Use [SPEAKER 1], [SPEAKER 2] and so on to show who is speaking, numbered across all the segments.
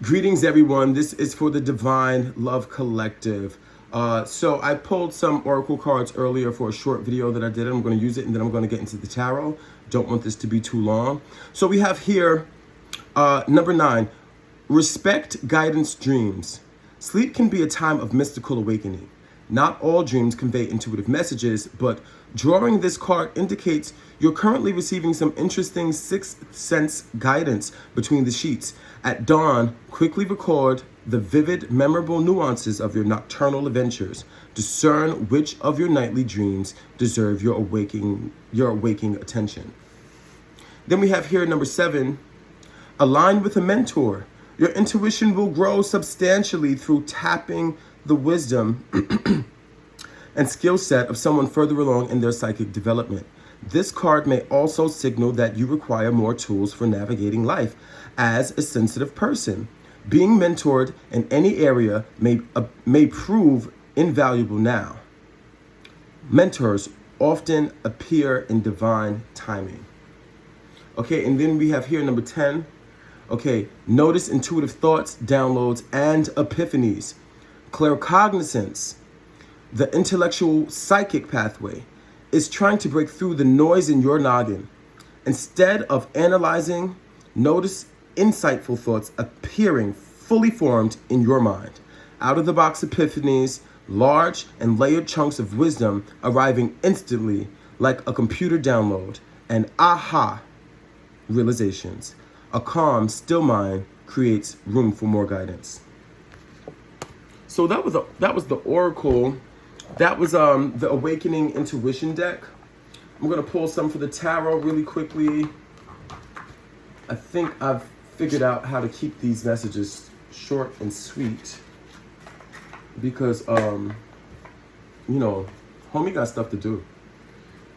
[SPEAKER 1] Greetings, everyone. This is for the Divine Love Collective. So I pulled some oracle cards earlier for a short video that I did. I'm going to use it, and then I'm going to get into the tarot. Don't want this to be too long. So we have here number 9, respect guidance dreams. Sleep can be a time of mystical awakening. Not all dreams convey intuitive messages, but drawing this card indicates you're currently receiving some interesting sixth sense guidance between the sheets. At dawn, quickly record the vivid, memorable nuances of your nocturnal adventures. Discern which of your nightly dreams deserve your awaking attention. Then we have here number 7, align with a mentor. Your intuition will grow substantially through tapping the wisdom and skill set of someone further along in their psychic development. This card may also signal that you require more tools for navigating life as a sensitive person. Being mentored in any area may prove invaluable now. Mentors often appear in divine timing. Okay, and then we have here number 10. Okay, notice intuitive thoughts, downloads, and epiphanies. Claircognizance, the intellectual psychic pathway, is trying to break through the noise in your noggin. Instead of analyzing, notice insightful thoughts appearing fully formed in your mind. Out-of-the-box epiphanies, large and layered chunks of wisdom arriving instantly like a computer download, and aha realizations. A calm, still mind creates room for more guidance. So that was the oracle. That was the Awakening Intuition deck. I'm gonna pull some for the tarot really quickly. I think I've figured out how to keep these messages short and sweet because you know, homie got stuff to do,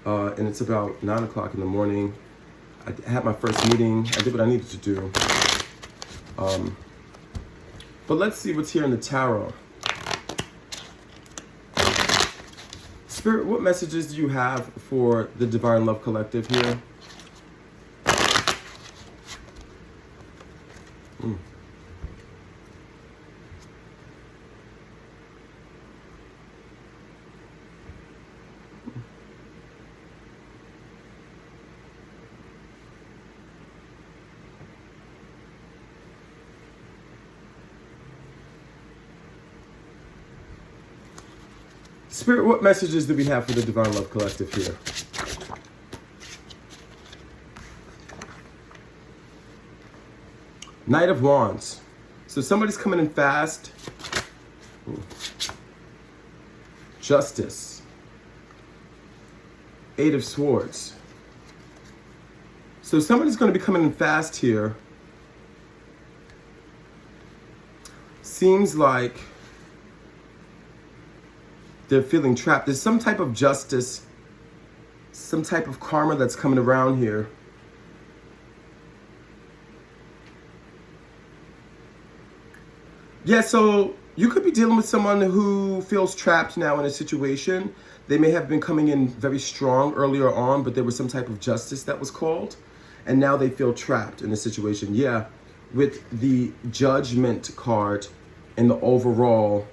[SPEAKER 1] and it's about 9 o'clock in the morning. I had my first meeting. I did what I needed to do. But let's see what's here in the tarot. Spirit, what messages do you have for the Divine Love Collective here? Spirit, what messages do we have for the Divine Love Collective here? Knight of Wands. So somebody's coming in fast. Justice. 8 of Swords. So somebody's going to be coming in fast here. Seems like they're feeling trapped. There's some type of justice, some type of karma that's coming around here. Yeah, so you could be dealing with someone who feels trapped now in a situation. They may have been coming in very strong earlier on, but there was some type of justice that was called, and now they feel trapped in a situation. Yeah, with the Judgment card and the overall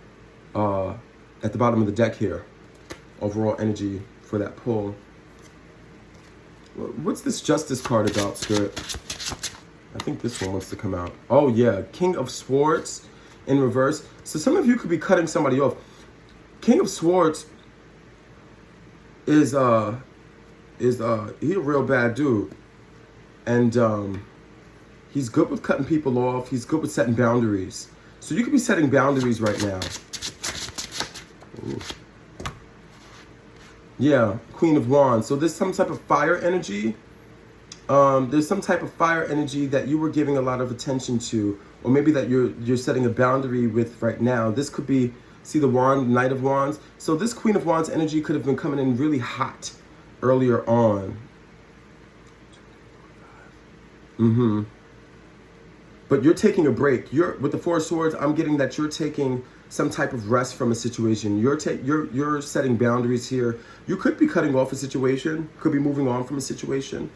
[SPEAKER 1] at the bottom of the deck here, overall energy for that pull. What's this Justice card about, Spirit? I think this one wants to come out. Oh yeah, King of Swords in reverse. So some of you could be cutting somebody off. King of Swords is he a real bad dude, and he's good with cutting people off. He's good with setting boundaries. So you could be setting boundaries right now. Ooh. Yeah, Queen of Wands. So there's some type of fire energy. There's some type of fire energy that you were giving a lot of attention to, or maybe that you're setting a boundary with right now. This could be, see the wand, Knight of Wands. So this Queen of Wands energy could have been coming in really hot earlier on. But you're taking a break. With the Four of Swords, I'm getting that you're taking some type of rest from a situation. You're setting boundaries here. You could be cutting off a situation, could be moving on from a situation.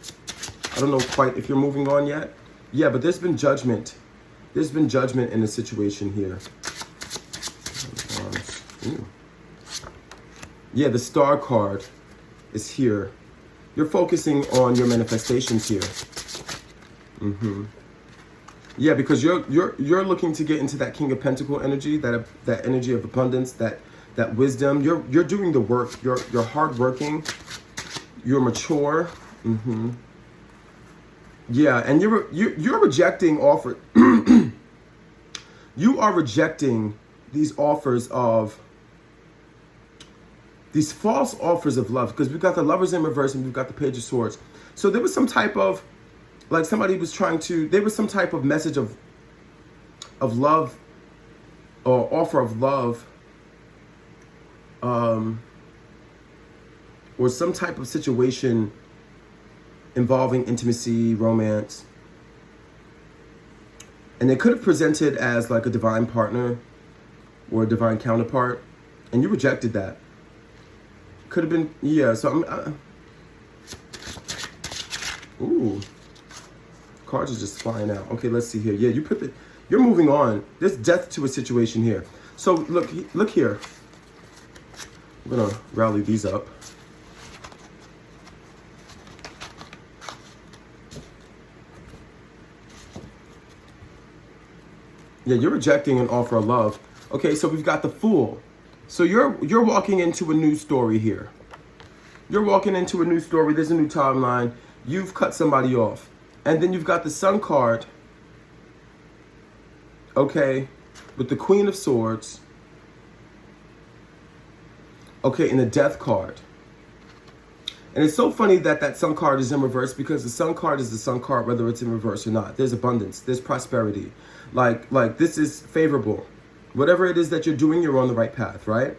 [SPEAKER 1] I don't know quite if you're moving on yet. Yeah, but there's been judgment There's been judgment in the situation here. Ooh. Yeah, the Star card is here. You're focusing on your manifestations here. Yeah, because you're looking to get into that King of Pentacle energy, that energy of abundance, that wisdom. You're doing the work. You're hardworking. You're mature. Yeah, and you're rejecting offer. You are rejecting these offers of these false offers of love, because we've got the Lovers in reverse and we've got the Page of Swords. So there was some type of, like, somebody was trying to, there was some type of message of love or offer of love, or some type of situation involving intimacy, romance. And they could have presented as like a divine partner or a divine counterpart, and you rejected that. Could have been, yeah, so ooh, cards are just flying out. Okay, let's see here. Yeah, you're moving on. There's death to a situation here. So look here. I'm gonna rally these up. Yeah, you're rejecting an offer of love. Okay, so we've got the Fool. So you're walking into a new story here. You're walking into a new story. There's a new timeline. You've cut somebody off. And then you've got the Sun card. Okay, with the Queen of Swords. Okay, and the Death card. And it's so funny that that Sun card is in reverse, because the Sun card is the Sun card whether it's in reverse or not. There's abundance. There's prosperity. Like this is favorable. Whatever it is that you're doing, you're on the right path, right?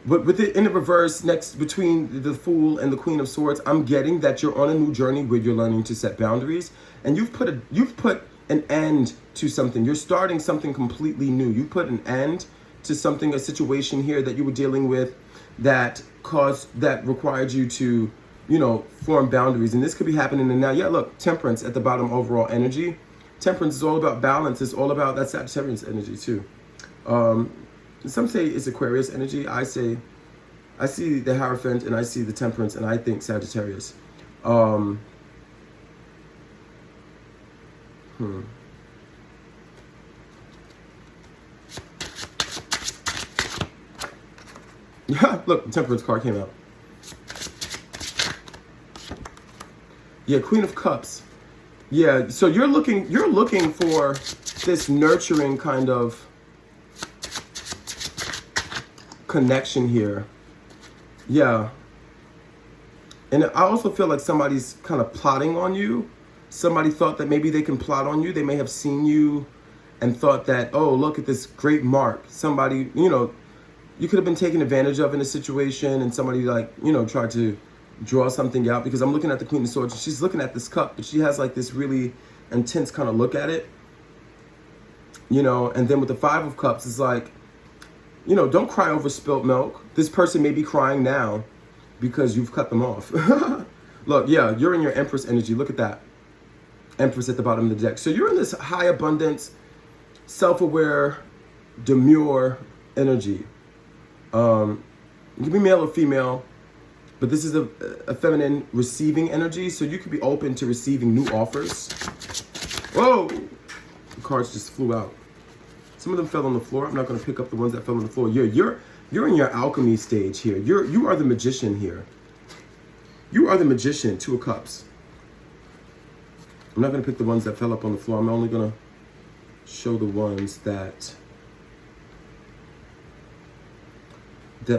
[SPEAKER 1] But with it in the reverse, next between the Fool and the Queen of Swords, I'm getting that you're on a new journey where you're learning to set boundaries, and you've put an end to something. You're starting something completely new. You put an end to something, a situation here that you were dealing with that required you to, form boundaries. And this could be happening in now. Yeah, look, Temperance at the bottom, overall energy. Temperance is all about balance. It's all about that Sagittarius energy too. Some say it's Aquarius energy. I see the Hierophant and I see the Temperance, and I think Sagittarius. Yeah, look, the Temperance card came out. Yeah, Queen of Cups. Yeah, so you're looking for this nurturing kind of connection here. Yeah. And I also feel like somebody's kind of plotting on you. Somebody thought that maybe they can plot on you. They may have seen you and thought that, oh, look at this great mark. Somebody, you could have been taken advantage of in a situation, and somebody tried to draw something out, because I'm looking at the Queen of Swords and she's looking at this cup, but she has like this really intense kind of look at it, and then with the Five of Cups, it's like, don't cry over spilt milk. This person may be crying now because you've cut them off. Look, yeah, you're in your Empress energy. Look at that. Empress at the bottom of the deck. So you're in this high abundance, self-aware, demure energy. You can be male or female, but this is a feminine receiving energy. So you could be open to receiving new offers. Whoa! The cards just flew out. Some of them fell on the floor. I'm not going to pick up the ones that fell on the floor. You're in your alchemy stage here. You are the magician here. You are the magician, Two of Cups. I'm not going to pick the ones that fell up on the floor. I'm only going to show the ones that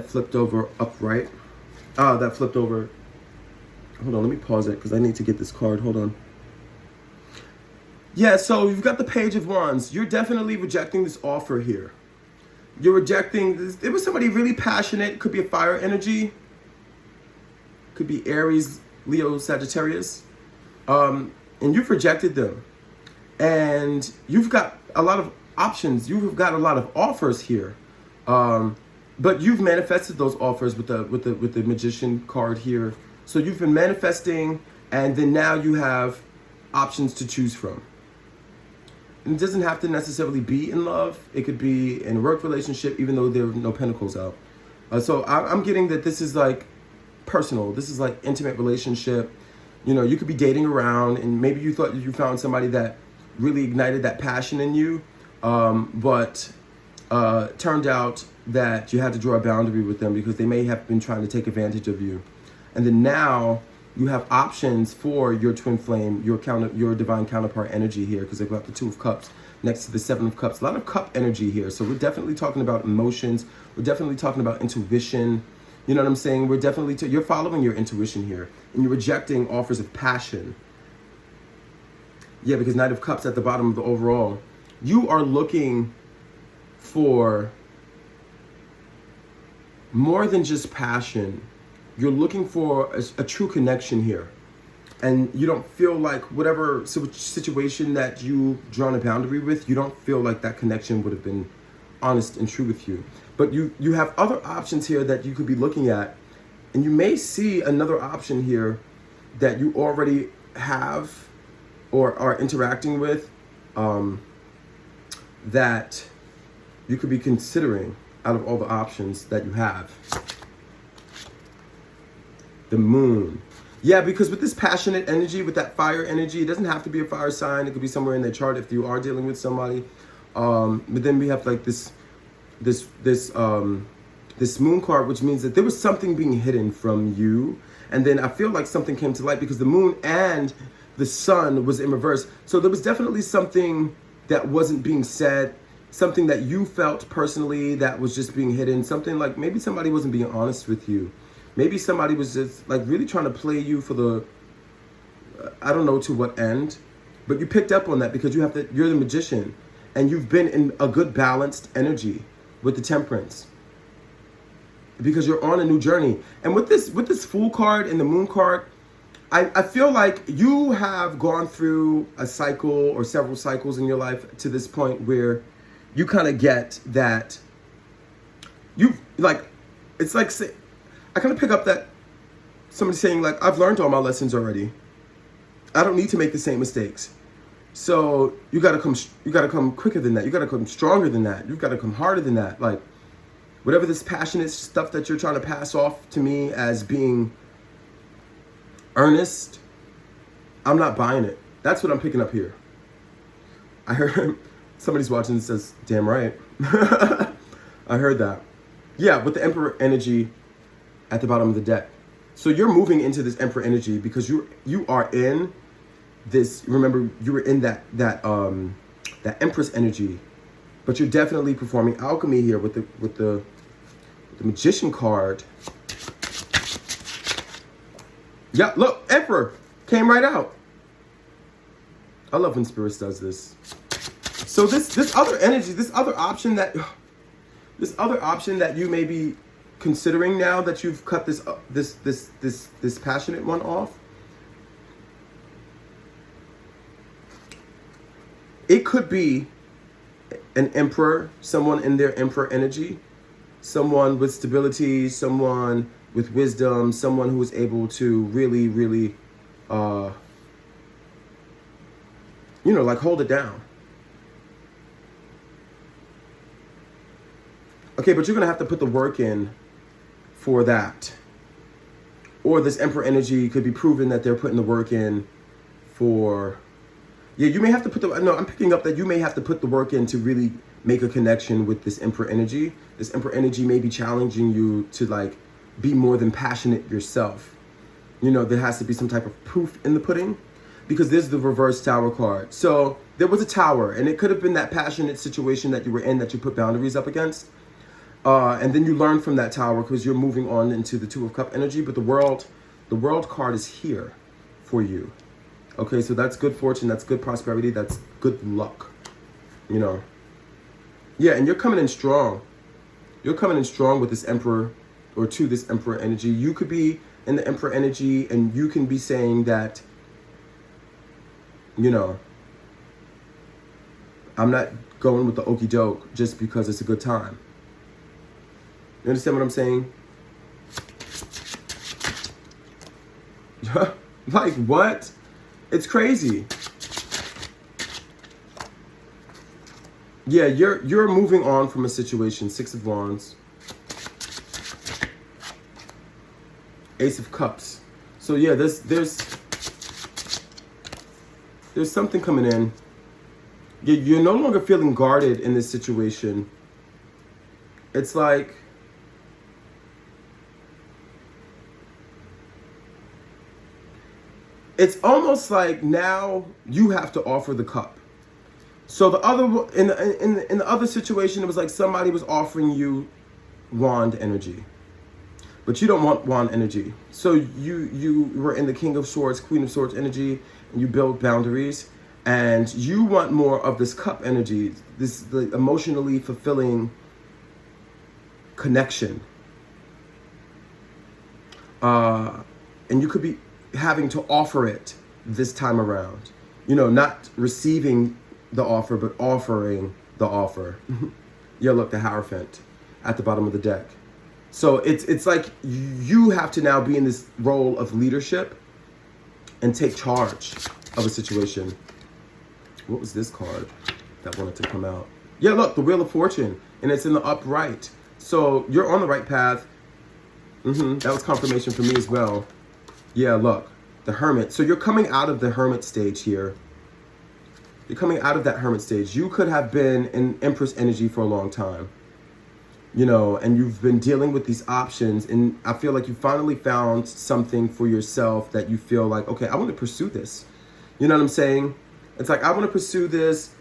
[SPEAKER 1] flipped over upright. That flipped over. Hold on, let me pause it because I need to get this card. Hold on. Yeah, so you've got the Page of Wands. You're definitely rejecting this offer here. You're rejecting this. It was somebody really passionate. Could be a fire energy. Could be Aries, Leo, Sagittarius. And you've rejected them. And you've got a lot of options. You've got a lot of offers here. But you've manifested those offers with the Magician card here. So you've been manifesting, and then now you have options to choose from. it doesn't have to necessarily be in love. It could be in a work relationship, even though there are no pentacles out. So I'm getting that this is like personal. This is like intimate relationship. You know, you could be dating around and maybe you thought you found somebody that really ignited that passion in you, but turned out that you had to draw a boundary with them because they may have been trying to take advantage of you. And then now you have options for your twin flame, your divine counterpart energy here, because they've got the Two of Cups next to the Seven of Cups. A lot of cup energy here. So we're definitely talking about emotions. We're definitely talking about intuition. You know what I'm saying? We're definitely, you're following your intuition here, and you're rejecting offers of passion. Yeah, because Knight of Cups at the bottom of the overall. You are looking for more than just passion. You're looking for a true connection here. And you don't feel like whatever situation that you've drawn a boundary with, you don't feel like that connection would have been honest and true with you. But you have other options here that you could be looking at. And you may see another option here that you already have or are interacting with, that you could be considering out of all the options that you have. The Moon. Yeah, because with this passionate energy, with that fire energy, it doesn't have to be a fire sign. It could be somewhere in their chart if you are dealing with somebody. But then we have like this Moon card, which means that there was something being hidden from you. And then I feel like something came to light because the Moon and the Sun was in reverse. So there was definitely something that wasn't being said, something that you felt personally that was just being hidden, something like maybe somebody wasn't being honest with you. Maybe somebody was just like really trying to play you for the, I don't know to what end, but you picked up on that because you're the Magician, and you've been in a good balanced energy with the Temperance because you're on a new journey. And with this Fool card and the Moon card, I feel like you have gone through a cycle or several cycles in your life to this point where you kind of get that you've like, it's like, I kind of pick up that somebody saying like, I've learned all my lessons already. I don't need to make the same mistakes. So you got to come quicker than that. You got to come stronger than that. You've got to come harder than that. Like whatever this passionate stuff that you're trying to pass off to me as being earnest, I'm not buying it. That's what I'm picking up here. I heard somebody's watching and says, damn right. I heard that. Yeah, with the Emperor energy at the bottom of the deck. So you're moving into this Emperor energy because you are in this, remember you were in that Empress energy, but you're definitely performing alchemy here with the Magician card. Yeah, look, Emperor came right out. I love when Spirit does this. So this other energy, this other option that you may be considering now that you've cut this passionate one off, it could be an Emperor, someone in their Emperor energy, someone with stability, someone with wisdom, someone who is able to really, really, like hold it down. Okay, but you're gonna have to put the work in for that. Or this Emperor energy could be proven that they're putting the work in for, yeah, you may have to put I'm picking up that you may have to put the work in to really make a connection with this Emperor energy. This Emperor energy may be challenging you to like be more than passionate yourself. There has to be some type of proof in the pudding because there's the reverse Tower card. So there was a Tower and it could have been that passionate situation that you were in that you put boundaries up against. And then you learn from that Tower because you're moving on into the Two of Cup energy, but the world card is here for you. Okay, so that's good fortune, that's good prosperity, that's good luck, Yeah, and you're coming in strong. You're coming in strong with this Emperor or to this Emperor energy. You could be in the Emperor energy and you can be saying that, I'm not going with the okie doke just because it's a good time. You understand what I'm saying? Like what? It's crazy. Yeah, you're moving on from a situation. Six of Wands. Ace of Cups. So yeah, there's something coming in. You're no longer feeling guarded in this situation. It's like it's almost like now you have to offer the cup. So the other in the other situation, it was like somebody was offering you wand energy, but you don't want wand energy. So you were in the King of Swords, Queen of Swords energy, and you build boundaries, and you want more of this cup energy, the emotionally fulfilling connection. And you could be having to offer it this time around. You know, not receiving the offer, but offering the offer. Yeah, look, the Hierophant at the bottom of the deck. So it's like you have to now be in this role of leadership and take charge of a situation. What was this card that wanted to come out? Yeah, look, the Wheel of Fortune, and it's in the upright. So you're on the right path. That was confirmation for me as well. Yeah, look, the Hermit. So you're coming out of the Hermit stage here. You're coming out of that Hermit stage. You could have been in Empress energy for a long time, you know, and you've been dealing with these options. And I feel like you finally found something for yourself that you feel like, okay, I want to pursue this. You know what I'm saying? It's like, I want to pursue this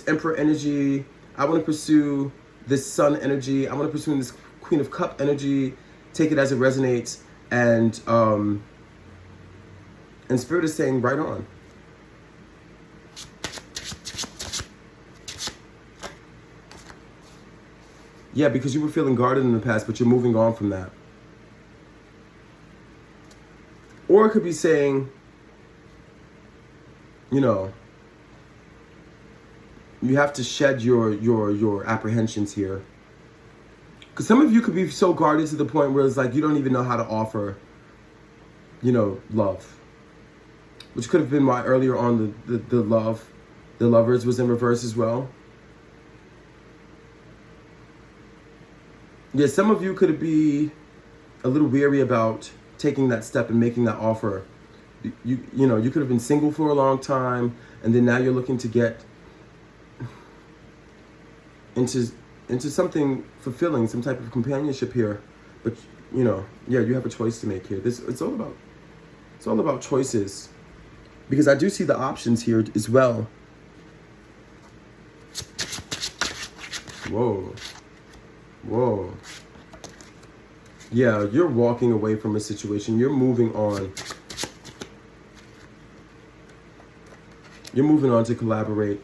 [SPEAKER 1] Emperor energy. I want to pursue this Sun energy. I want to pursue this Queen of Cup energy. Take it as it resonates. And Spirit is saying, right on. Yeah, because you were feeling guarded in the past, but you're moving on from that. Or it could be saying, you know, you have to shed your apprehensions here. Because some of you could be so guarded to the point where it's like you don't even know how to offer, you know, love. Which could have been why earlier on the Lovers was in reverse as well. Yeah, some of you could be a little weary about taking that step and making that offer. You know, you could have been single for a long time, and then now you're looking to get into something fulfilling, some type of companionship here. But you know, yeah, you have a choice to make here. It's all about choices, because I do see the options here as well. Whoa. Yeah, you're walking away from a situation. You're moving on. You're moving on to collaborate.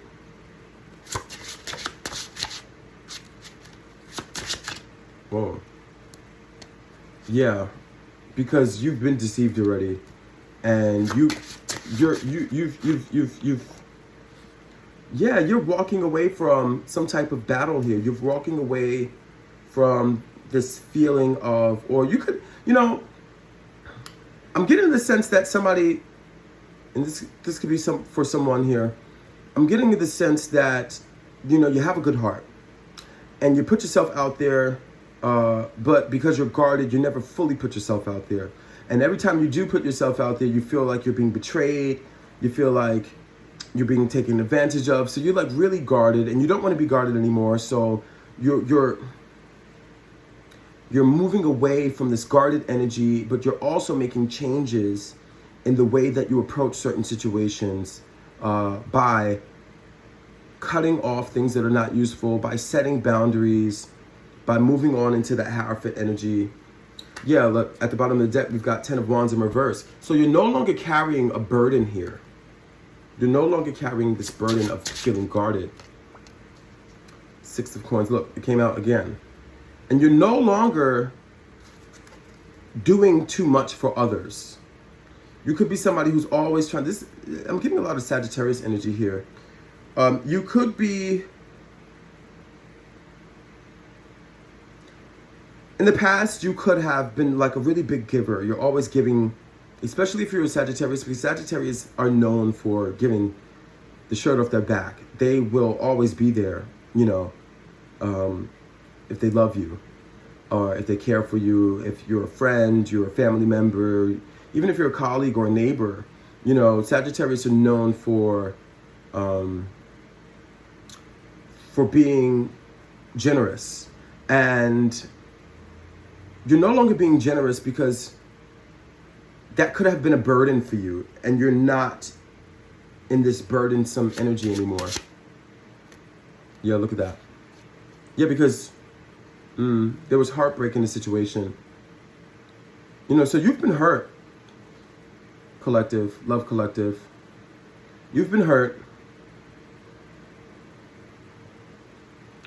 [SPEAKER 1] Whoa. Yeah, because you've been deceived already, and you're walking away from some type of battle here. You're walking away from this feeling of, or you could, you know, I'm getting the sense that somebody, and this could be for someone here, I'm getting the sense that, you know, you have a good heart and you put yourself out there, but because you're guarded, you never fully put yourself out there. And every time you do put yourself out there, you feel like you're being betrayed. You feel like you're being taken advantage of. So you're like really guarded, and you don't want to be guarded anymore. So you're moving away from this guarded energy, but you're also making changes in the way that you approach certain situations, by cutting off things that are not useful, by setting boundaries, by moving on into that Hierophant energy. Yeah, look, at the bottom of the deck, we've got 10 of Wands in reverse. So you're no longer carrying a burden here. You're no longer carrying this burden of feeling guarded. 6 of Coins, look, it came out again. And you're no longer doing too much for others. You could be somebody who's always trying, I'm getting a lot of Sagittarius energy here. You could be, in the past, you could have been like a really big giver. You're always giving, especially if you're a Sagittarius, because Sagittarius are known for giving the shirt off their back. They will always be there, you know, if they love you, or if they care for you, if you're a friend, you're a family member, even if you're a colleague or a neighbor. You know, Sagittarius are known for being generous. And you're no longer being generous because that could have been a burden for you, and you're not in this burdensome energy anymore. Yeah, look at that. Yeah, because there was heartbreak in the situation. You know, so you've been hurt, collective, love collective. You've been hurt.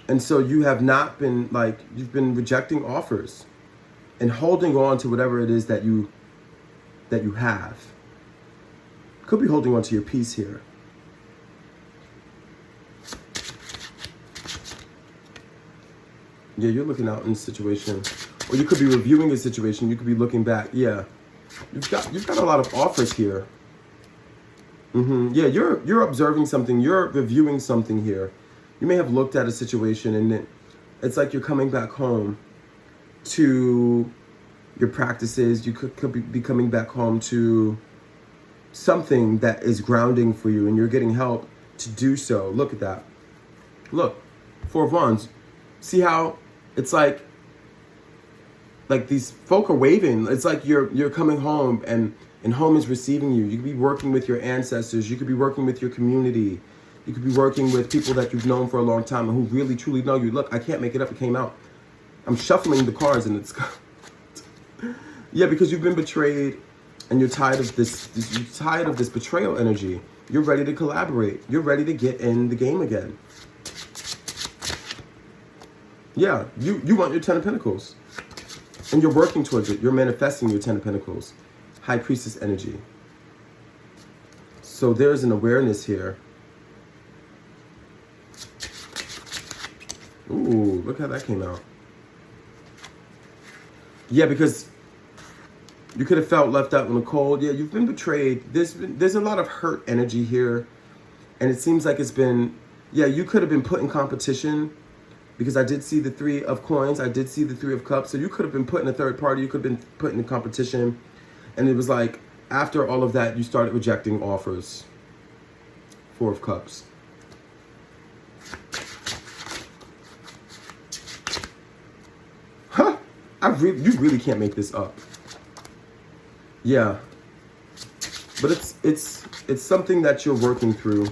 [SPEAKER 1] And so you have not been, like, you've been rejecting offers and holding on to whatever it is that you have. Could be holding on to your peace here. Yeah, you're looking out in the situation. Or you could be reviewing a situation. You could be looking back. Yeah. You've got a lot of offers here. Yeah, you're observing something. You're reviewing something here. You may have looked at a situation and it's like you're coming back home to your practices. You could be coming back home to something that is grounding for you, and you're getting help to do so. Look at that. Look, Four of Wands. See how it's like these folk are waving. It's like you're coming home and home is receiving you. You could be working with your ancestors. You could be working with your community. You could be working with people that you've known for a long time and who really, truly know you. Look, I can't make it up. It came out. I'm shuffling the cards and it's... Yeah, because you've been betrayed and you're tired of this. You're tired of this betrayal energy. You're ready to collaborate. You're ready to get in the game again. Yeah, you want your Ten of Pentacles. And you're working towards it. You're manifesting your Ten of Pentacles. High Priestess energy. So there's an awareness here. Ooh, look how that came out. Yeah, because you could have felt left out in the cold. Yeah, you've been betrayed. There's a lot of hurt energy here. And it seems like it's been, yeah, you could have been put in competition, because I did see the Three of Coins. I did see the Three of Cups. So you could have been put in a third party. You could have been put in a competition. And it was like, after all of that, you started rejecting offers. Four of Cups. Huh? You really can't make this up. Yeah. But it's something that you're working through.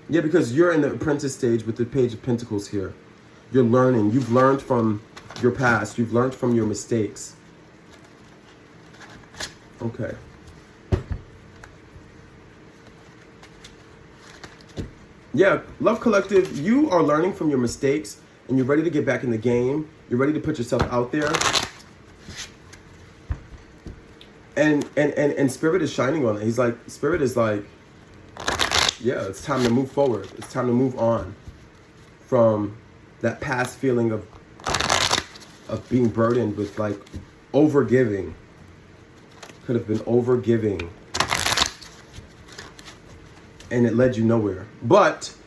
[SPEAKER 1] Yeah, because you're in the apprentice stage with the Page of Pentacles here. You're learning. You've learned from your past. You've learned from your mistakes. Okay. Yeah, Love Collective, you are learning from your mistakes and you're ready to get back in the game. You're ready to put yourself out there. And Spirit is shining on it. He's like, Spirit is like, yeah, it's time to move forward. It's time to move on from that past feeling of being burdened with, like, overgiving. Could have been overgiving. And it led you nowhere. But